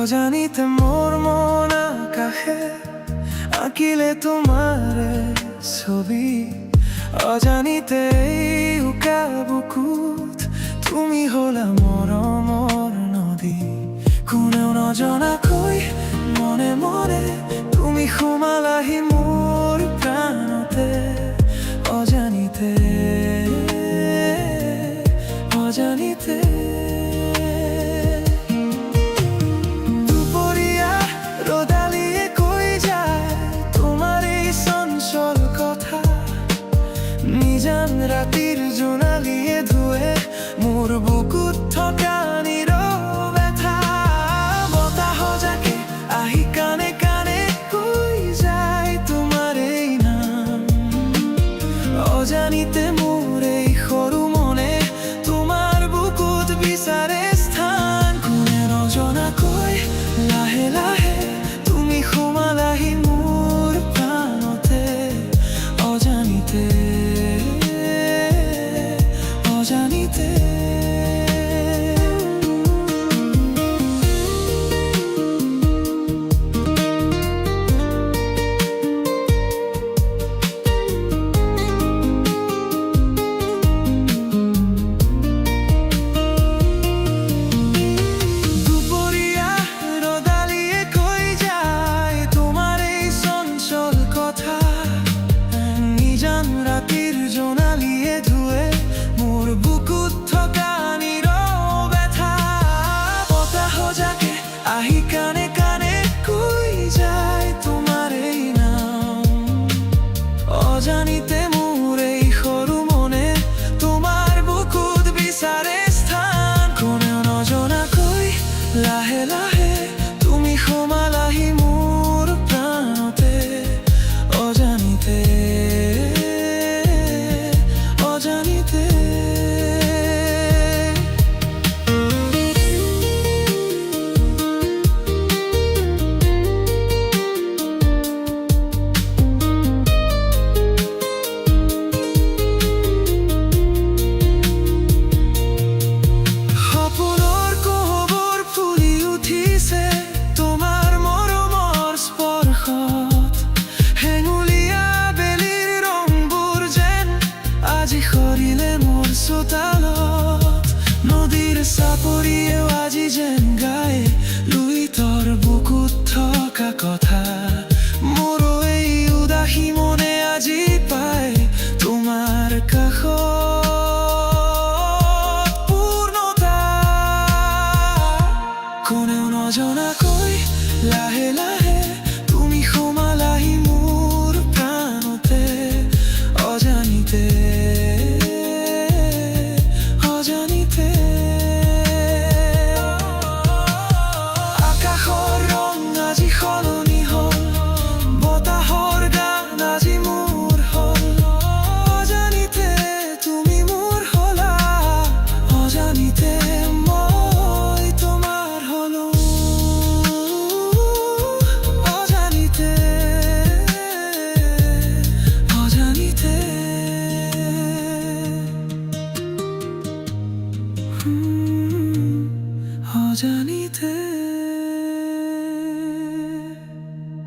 অজানিতে মোর মন আকাশে আঁকিলে তোমাৰ ছবি। অজানিতে উকা বুকুত তুমি হলা মৰমৰ নদী। কোনেও নজনাকৈ মনে মনে তুমি সোমালাহি মোৰ প্ৰাণতে। অজানিতে অজানিতে দুপৰীয়া ৰ'দালিয়ে কৈ যায় তোমাৰ এই চঞ্চল কথা। নিজান ৰাতিৰ জোনালীয়ে ধুৱে মোৰ বুকুত থকা নীৰৱ ব্যথা। বতাহ জাকে আহি কানে কানে কৈ যায় তোমাৰ এই নাম। অজানিতে মোৰ এই সৰু মনে তোমাৰ বুকুত বিচাৰে স্থান। কোনে নজনাকৈ লাহে লাহে তুমি সোমালাহি মোৰ প্ৰাণতে। অজানিতে অজানিতে রাতির জোনালিয়ে ধুয়ে মোর বুকুত থকা নীৰৱ ব্যথা। বতাহ জাকে আহি কানে কানে কৈ যায় তোমাৰ এই নাম। অজানিতে মোৰ এই সৰু মনে তোমাৰ বুকুত বিচাৰে স্থান। কোনেও নজনাকৈ লাহে লাহে তুমি সোমালাহি মোৰ প্ৰাণতে। অজানিতে অজানিতে সপোনৰ কোহবৰ ফুলি উঠিছে তোমাৰ মৰমৰ স্পৰ্শত। হেঙুলীয়া বেলিৰ ৰংবোৰ যেন আজি সৰিলে মোৰ চোতালত। নদীৰ চাপৰিয়েও আজি যেন গায় লুইতৰ বুকুত থকা কথা। মোৰ এই উদাসী মনে আজি পায় তোমাৰ কাষত পূৰ্ণতা। কোনেও নজনাকৈ লাহে লাহে তুমি সোমালাহি মোৰ প্ৰাণতে। অজানিতে অজানিতে আকাশৰ ৰং আজি সলনি হ'ল, বতাহৰ গান আজি মোৰ হ'ল। অজানিতে তুমি মোৰ হলা, অজানিতে মই তোমাৰ হলো। অজানিতে অজানিতে অজানিতে